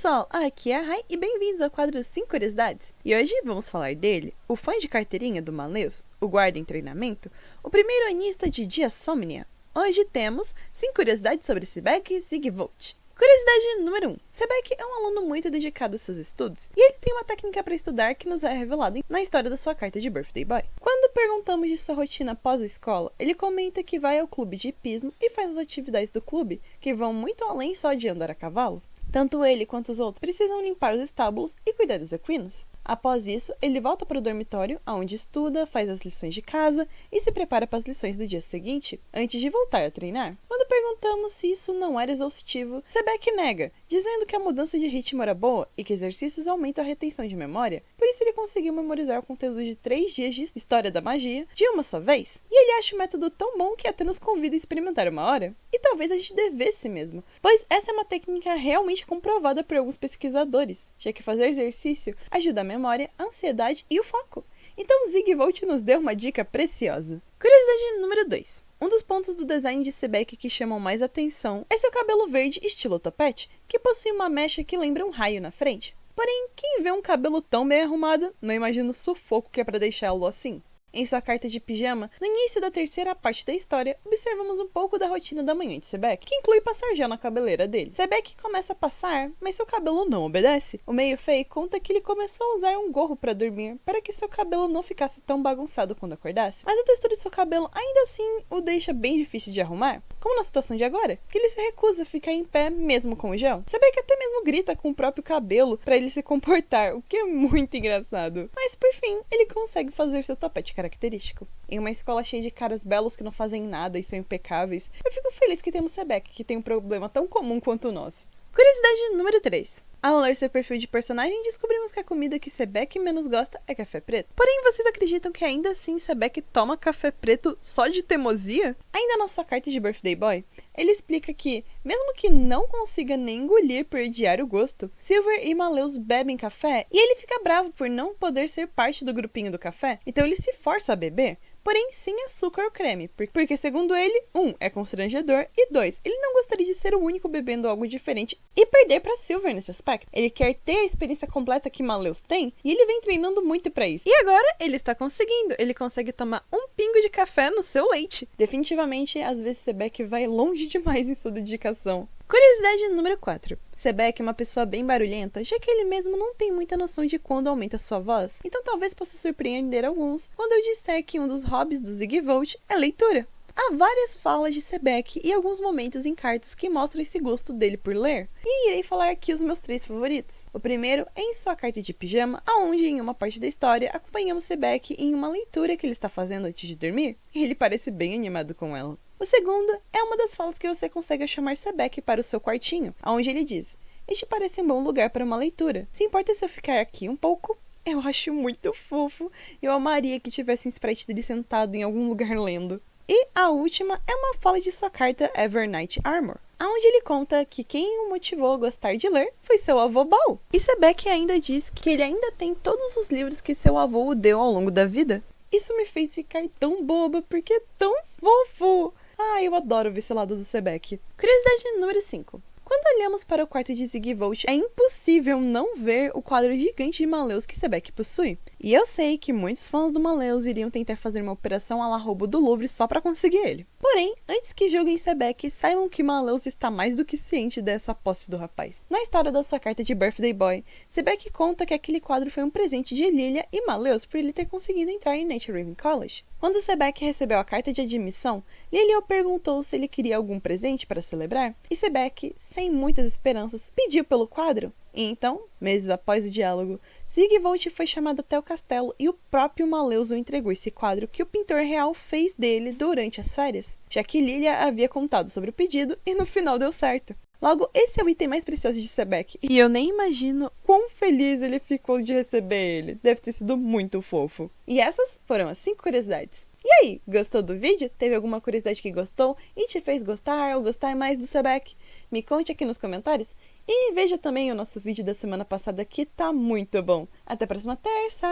pessoal, aqui é a Rai e bem-vindos ao quadro 5 Curiosidades. E hoje vamos falar dele, o fã de carteirinha do Maleus, o guarda em treinamento, o primeiro anista de Diasomnia. Hoje temos 5 curiosidades sobre Sebek Sigvolt. Curiosidade número 1. Sebek é um aluno muito dedicado aos seus estudos, e ele tem uma técnica para estudar que nos é revelada na história da sua carta de Birthday Boy. Quando perguntamos de sua rotina após a escola, ele comenta que vai ao clube de hipismo e faz as atividades do clube, que vão muito além só de andar a cavalo. Tanto ele quanto os outros precisam limpar os estábulos e cuidar dos equinos. Após isso, ele volta para o dormitório, onde estuda, faz as lições de casa e se prepara para as lições do dia seguinte, antes de voltar a treinar. Quando perguntamos se isso não era exaustivo, Sebek nega, dizendo que a mudança de ritmo era boa e que exercícios aumentam a retenção de memória, por isso ele conseguiu memorizar o conteúdo de 3 dias de História da Magia de uma só vez. E ele acha o método tão bom que até nos convida a experimentar uma hora. E talvez a gente devesse mesmo, pois essa é uma técnica realmente comprovada por alguns pesquisadores, já que fazer exercício ajuda a memória, a ansiedade e o foco. Então Sigvolt nos deu uma dica preciosa. Curiosidade número 2. Um dos pontos do design de Sebek que chamam mais atenção é seu cabelo verde estilo topete, que possui uma mecha que lembra um raio na frente. Porém, quem vê um cabelo tão bem arrumado, não imagina o sufoco que é para deixá-lo assim. Em sua carta de pijama, no início da terceira parte da história, observamos um pouco da rotina da manhã de Sebek, que inclui passar gel na cabeleira dele. Sebek começa a passar, mas seu cabelo não obedece. O meio Fei conta que ele começou a usar um gorro para dormir, para que seu cabelo não ficasse tão bagunçado quando acordasse. Mas a textura de seu cabelo ainda assim o deixa bem difícil de arrumar. Como na situação de agora, que ele se recusa a ficar em pé mesmo com o gel. Sebek até mesmo grita com o próprio cabelo para ele se comportar, o que é muito engraçado. Mas por fim, ele consegue fazer seu topete característico. Em uma escola cheia de caras belos que não fazem nada e são impecáveis, eu fico feliz que temos Sebek, que tem um problema tão comum quanto o nosso. Curiosidade número 3. Ao ler seu perfil de personagem, descobrimos que a comida que Sebek menos gosta é café preto. Porém, vocês acreditam que ainda assim Sebek toma café preto só de teimosia? Ainda na sua carta de Birthday Boy, ele explica que, mesmo que não consiga nem engolir por odiar o gosto, Silver e Maleus bebem café e ele fica bravo por não poder ser parte do grupinho do café, então ele se força a beber. Porém sem açúcar ou creme, porque segundo ele, 1. É constrangedor e 2. Ele não gostaria de ser o único bebendo algo diferente e perder para Silver nesse aspecto. Ele quer ter a experiência completa que Maleus tem e ele vem treinando muito para isso. E agora ele está conseguindo, ele consegue tomar um pingo de café no seu leite. Definitivamente, às vezes Sebek vai longe demais em sua dedicação. Curiosidade número 4. Sebek é uma pessoa bem barulhenta, já que ele mesmo não tem muita noção de quando aumenta sua voz, então talvez possa surpreender alguns quando eu disser que um dos hobbies do Sigvolt é leitura. Há várias falas de Sebek e alguns momentos em cartas que mostram esse gosto dele por ler, e irei falar aqui os meus 3 favoritos. O primeiro é em sua carta de pijama, onde em uma parte da história acompanhamos Sebek em uma leitura que ele está fazendo antes de dormir, e ele parece bem animado com ela. O segundo é uma das falas que você consegue chamar Sebek para o seu quartinho, onde ele diz: "Este parece um bom lugar para uma leitura. Se importa se eu ficar aqui um pouco?" Eu acho muito fofo. Eu amaria que tivesse um sprite dele sentado em algum lugar lendo. E a última é uma fala de sua carta Evernight Armor, onde ele conta que quem o motivou a gostar de ler foi seu avô Baal. E Sebek ainda diz que ele ainda tem todos os livros que seu avô o deu ao longo da vida. Isso me fez ficar tão boba porque é tão fofo. Eu adoro ver esse lado do Sebek. Curiosidade número 5. Quando olhamos para o quarto de Sigvolt, é impossível não ver o quadro gigante de Maleus que Sebek possui. E eu sei que muitos fãs do Maleus iriam tentar fazer uma operação à la roubo do Louvre só para conseguir ele. Porém, antes que julguem Sebek, saibam que Maleus está mais do que ciente dessa posse do rapaz. Na história da sua carta de Birthday Boy, Sebek conta que aquele quadro foi um presente de Lilia e Maleus por ele ter conseguido entrar em Naturaven College. Quando Sebek recebeu a carta de admissão, Lilia o perguntou se ele queria algum presente para celebrar, e Sebek, sem muitas esperanças, pediu pelo quadro. E então, meses após o diálogo, Sigvolt foi chamado até o castelo e o próprio Maleus o entregou esse quadro que o pintor real fez dele durante as férias, já que Lilia havia contado sobre o pedido e no final deu certo. Logo, esse é o item mais precioso de Sebek, e eu nem imagino quão feliz ele ficou de receber ele. Deve ter sido muito fofo. E essas foram as 5 curiosidades. E aí, gostou do vídeo? Teve alguma curiosidade que gostou e te fez gostar ou gostar mais do Sebek? Me conte aqui nos comentários. E veja também o nosso vídeo da semana passada que tá muito bom. Até a próxima terça!